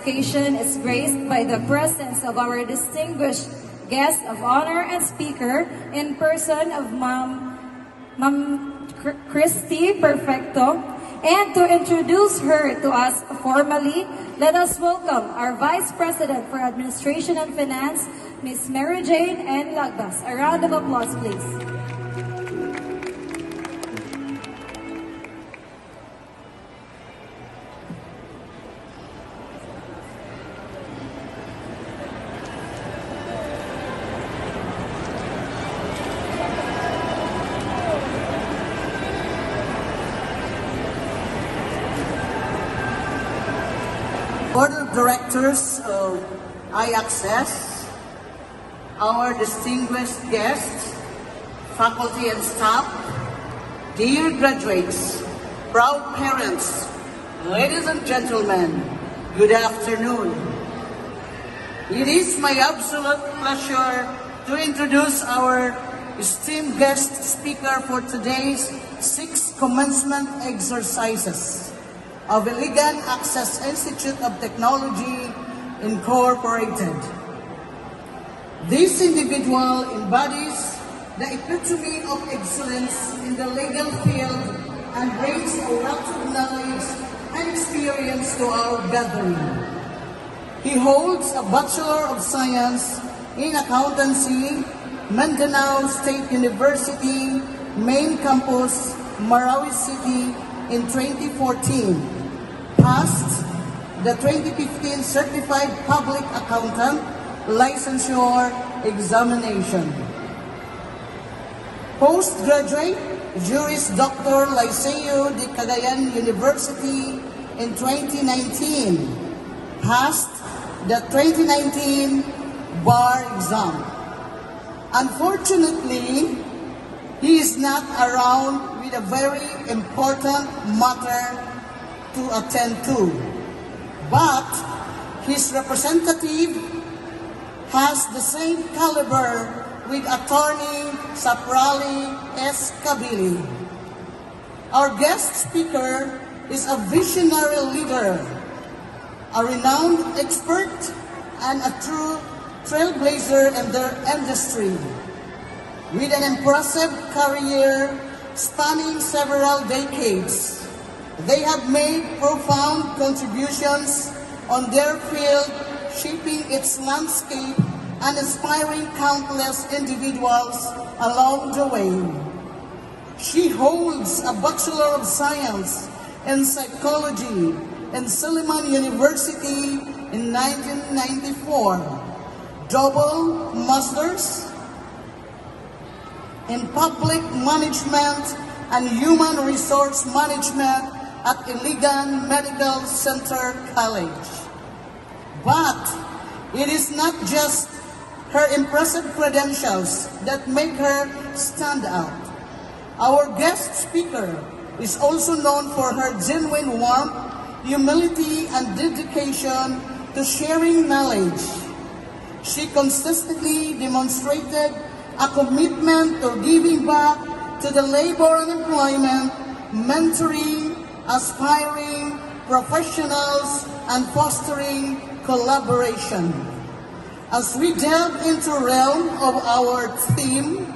occasion is graced by the presence of our distinguished guest of honor and speaker in person of Ma'am Christy Perfecto. And to introduce her to us formally, let us welcome our Vice President for Administration and Finance, Ms. Mary Jane N. Lagbas. A round of applause, please. Board of Directors of iAccess, our distinguished guests, faculty and staff, dear graduates, proud parents, ladies and gentlemen, good afternoon. It is my absolute pleasure to introduce our esteemed guest speaker for today's 6th commencement exercises of Iligan Access Institute of Technology, Incorporated. This individual embodies the epitome of excellence in the legal field and brings a wealth of knowledge and experience to our gathering. He holds a Bachelor of Science in Accountancy, Mindanao State University, Main Campus, Marawi City in 2014. Passed the 2015 Certified Public Accountant Licensure Examination. Postgraduate Juris Doctor Liceo de Cagayan University in 2019. Passed the 2019 bar exam. Unfortunately, he is not around with a very important matter to attend to, but his representative has the same caliber with Attorney Saprali S. Kabili. Our guest speaker is a visionary leader, a renowned expert, and a true trailblazer in their industry. With an impressive career spanning several decades, they have made profound contributions on their field, shaping its landscape and inspiring countless individuals along the way. She holds a Bachelor of Science in Psychology in Silliman University in 1994, double Masters in Public Management and Human Resource Management at Iligan Medical Center College. But it is not just her impressive credentials that make her stand out. Our guest speaker is also known for her genuine warmth, humility, and dedication to sharing knowledge. She consistently demonstrated a commitment to giving back to the labor and employment, mentoring aspiring professionals and fostering collaboration. As we delve into the realm of our theme,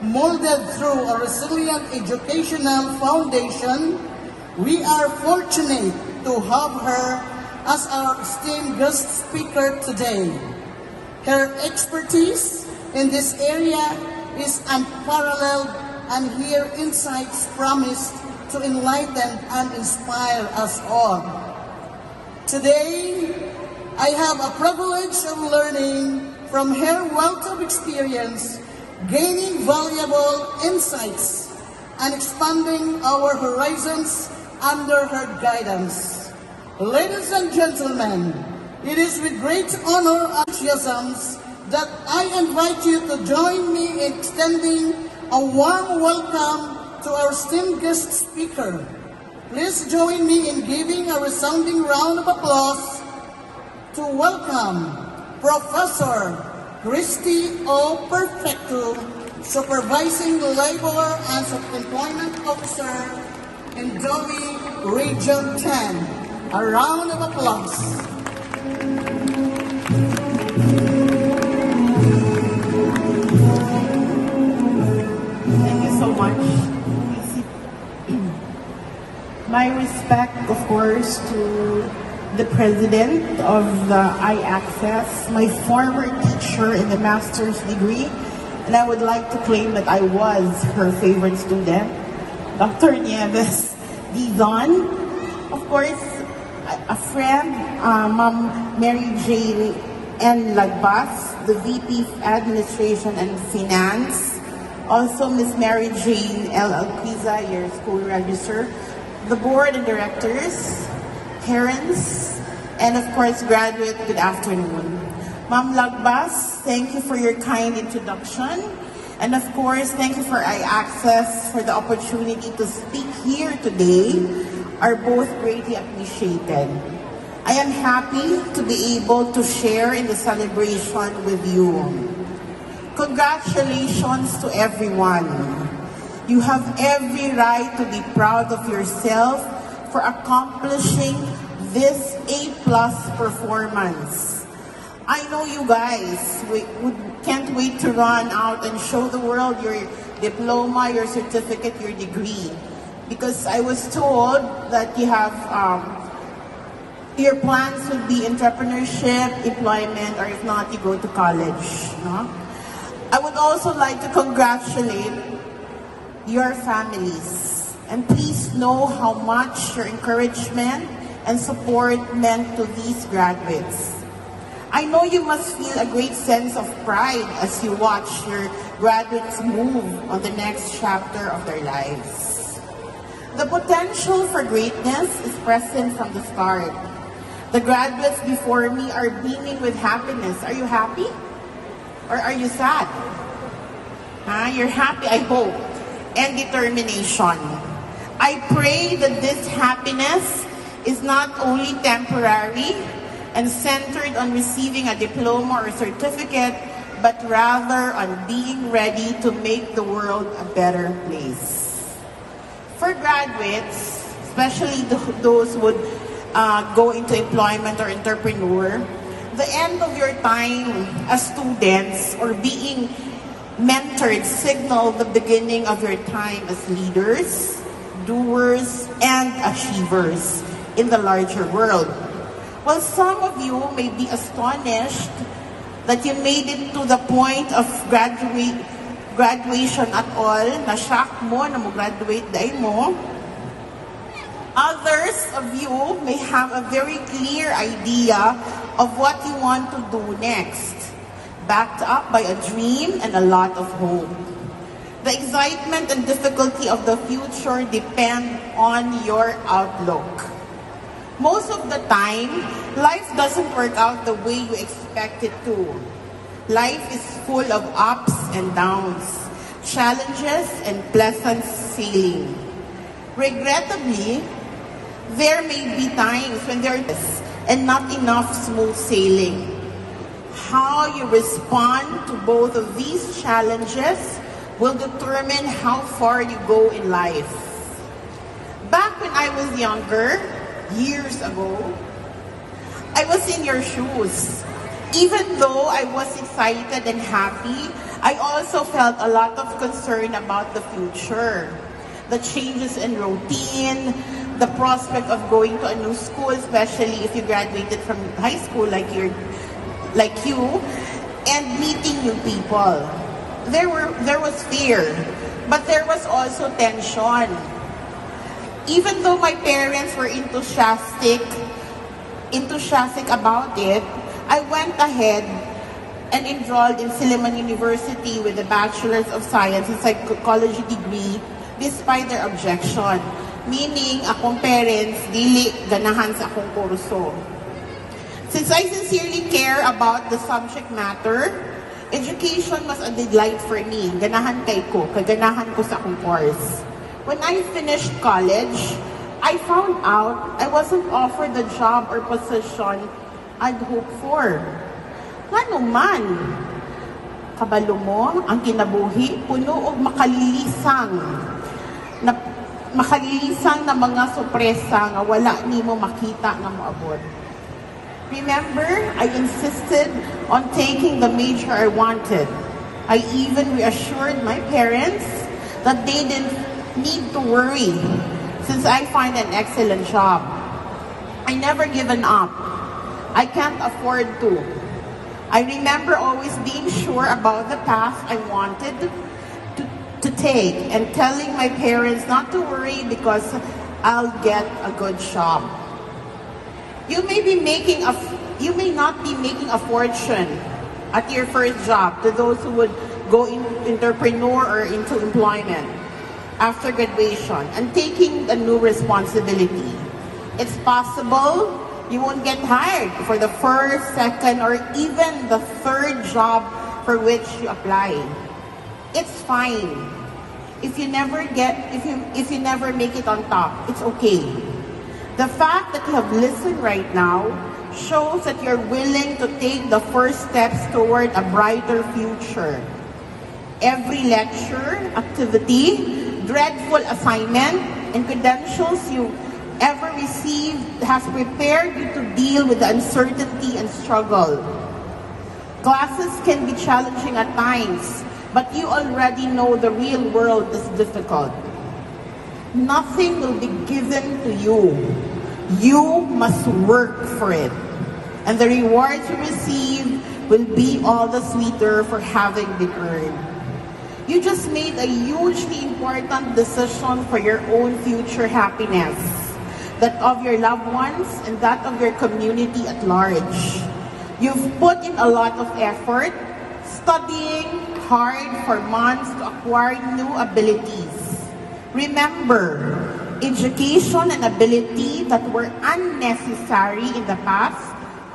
molded through a resilient educational foundation, we are fortunate to have her as our esteemed guest speaker today. Her expertise in this area is unparalleled, and her insights promise to enlighten and inspire us all. Today, I have a privilege of learning from her wealth of experience, gaining valuable insights, and expanding our horizons under her guidance. Ladies and gentlemen, it is with great honor and enthusiasm that I invite you to join me in extending a warm welcome to our esteemed guest speaker. Please join me in giving a resounding round of applause to welcome Professor Christy O. Perfecto, Supervising Labor and Employment Officer in Doli Region 10. A round of applause. My respect, of course, to the president of the iAccess, my former teacher in the master's degree, and I would like to claim that I was her favorite student, Dr. Nieves Dizon. Of course, a friend, Ma'am Mary Jane N. Lagbas, the VP of Administration and Finance. Also, Miss Mary Jane L. Alquiza, your school register, the board and directors, parents, and of course, graduate, good afternoon. Ma'am Lagbas, thank you for your kind introduction. And of course, thank you for iAccess for the opportunity to speak here today, are both greatly appreciated. I am happy to be able to share in the celebration with you. Congratulations to everyone. You have every right to be proud of yourself for accomplishing this A-plus performance. I know you guys can't wait to run out and show the world your diploma, your certificate, your degree. Because I was told that you have, your plans would be entrepreneurship, employment, or if not, you go to college. No? I would also like to congratulate your families. And please know how much your encouragement and support meant to these graduates. I know you must feel a great sense of pride as you watch your graduates move on the next chapter of their lives. The potential for greatness is present from the start. The graduates before me are beaming with happiness. Are you happy? Or are you sad? You're happy, I hope. And determination. I pray that this happiness is not only temporary and centered on receiving a diploma or certificate, but rather on being ready to make the world a better place. For graduates, especially those who would go into employment or entrepreneur, the end of your time as students or being mentored signal the beginning of your time as leaders, doers, and achievers in the larger world. While some of you may be astonished that you made it to the point of graduation at all, na-shock mo na mo-graduate day mo, others of you may have a very clear idea of what you want to do next, backed up by a dream and a lot of hope. The excitement and difficulty of the future depend on your outlook. Most of the time, life doesn't work out the way you expect it to. Life is full of ups and downs, challenges and pleasant sailing. Regrettably, there may be times when there is and not enough smooth sailing. How you respond to both of these challenges will determine how far you go in life. Back when I was younger, years ago, I was in your shoes. Even though I was excited and happy, I also felt a lot of concern about the future. The changes in routine, the prospect of going to a new school, especially if you graduated from high school like you, and meeting new people. There was fear, but there was also tension. Even though my parents were enthusiastic about it, I went ahead and enrolled in Silliman University with a Bachelor's of Science in Psychology degree despite their objection. Meaning, akong parents, dili ganahan sa akong kurso. Since I sincerely care about the subject matter, education was a delight for me. Ganahan kay ko, kaganahan ko sa akong course. When I finished college, I found out I wasn't offered the job or position I'd hoped for. Ngano man, kabalo mo, ang kinabuhi, puno og makalilisang na mga sorpresa nga wala nimo makita nga moabot. Remember, I insisted on taking the major I wanted. I even reassured my parents that they didn't need to worry since I find an excellent job. I never given up. I can't afford to. I remember always being sure about the path I wanted to take and telling my parents not to worry because I'll get a good job. You may not be making a fortune at your first job, to those who would go in entrepreneur or into employment after graduation and taking a new responsibility. It's possible you won't get hired for the first, second, or even the third job for which you apply. It's fine. If you never make it on top, it's okay. The fact that you have listened right now shows that you're willing to take the first steps toward a brighter future. Every lecture, activity, dreadful assignment, and credentials you ever received has prepared you to deal with the uncertainty and struggle. Classes can be challenging at times, but you already know the real world is difficult. Nothing will be given to you. You must work for it. And the rewards you receive will be all the sweeter for having been earned. You just made a hugely important decision for your own future happiness, that of your loved ones and that of your community at large. You've put in a lot of effort, studying hard for months to acquire new abilities. Remember, education and ability that were unnecessary in the past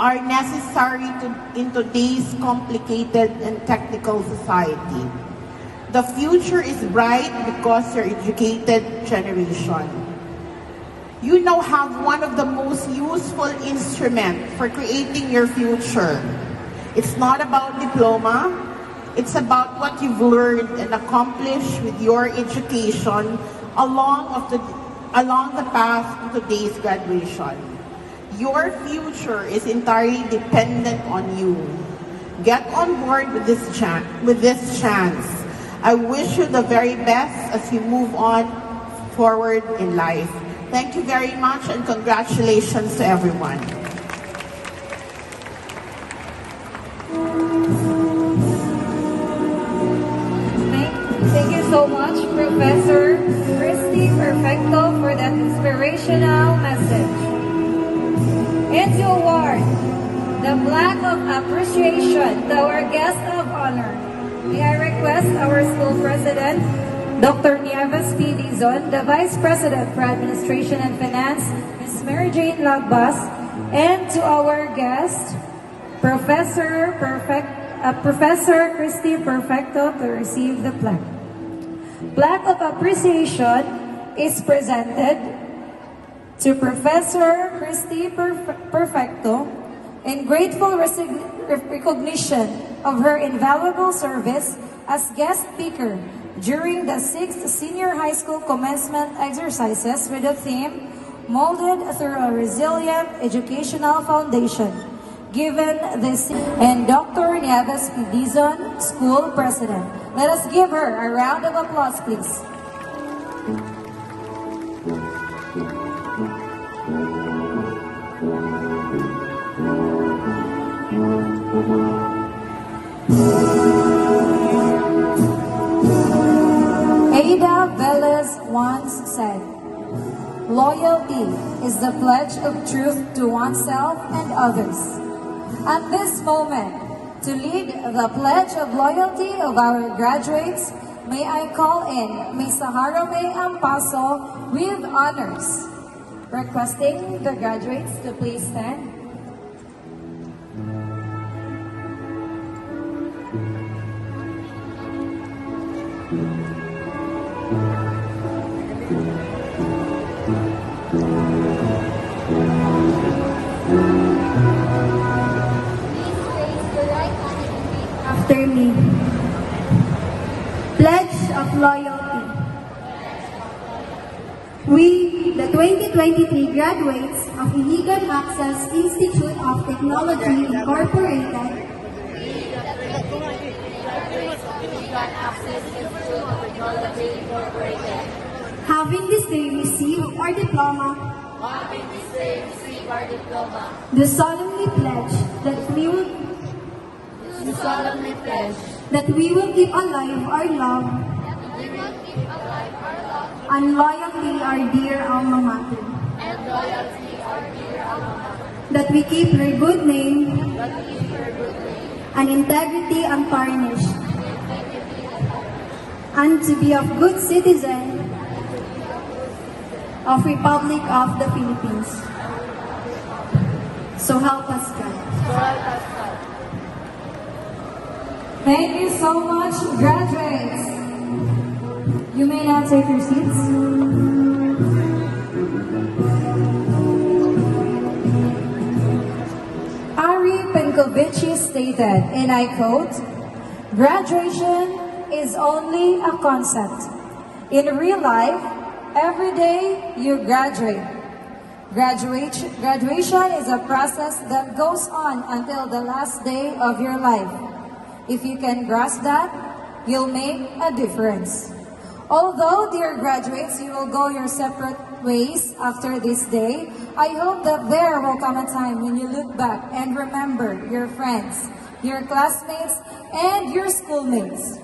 are necessary in today's complicated and technical society. The future is bright because you're an educated generation. You now have one of the most useful instruments for creating your future. It's not about diploma, it's about what you've learned and accomplished with your education along the path to today's graduation. Your future is entirely dependent on you. Get on board with this chance. I wish you the very best as you move on forward in life. Thank you very much and congratulations to everyone. Thank you so much, Professor Christy Perfecto, for that inspirational message. And to award the plaque of appreciation to our guest of honor, may I request our school president, Dr. Nieves P. Dizon, the Vice President for Administration and Finance, Ms. Mary Jane Lagbas, and to our guest, Professor Christy Perfecto, to receive the plaque. Plaque of appreciation is presented to Professor Christy Perfecto in grateful recognition of her invaluable service as guest speaker during the 6th Senior High School Commencement Exercises with the theme, Molded Through a Resilient Educational Foundation, given this, and Dr. Nieves P. Dizon, School President. Let us give her a round of applause, please. Ada Velez once said, "Loyalty is the pledge of truth to oneself and others." At this moment, to lead the pledge of loyalty of our graduates, may I call in Ms. Saharame Ampaso with honors, requesting the graduates to please stand. After me. Pledge of loyalty. We, the 2023 graduates of Iligan Access Institute of Technology Incorporated, Having this day received our diploma, do solemnly pledge that we will keep alive our love and loyalty our dear alma mater. That we keep her good name and integrity untarnished, and to be a good citizen of Republic of the Philippines. So help us God. Thank you so much, graduates. You may now take your seats. Ari Penkovici stated, and I quote, "Graduation is only a concept. In real life, every day you graduate. Graduation is a process that goes on until the last day of your life. If you can grasp that, you'll make a difference. Although, dear graduates, you will go your separate ways after this day, I hope that there will come a time when you look back and remember your friends, your classmates, and your schoolmates.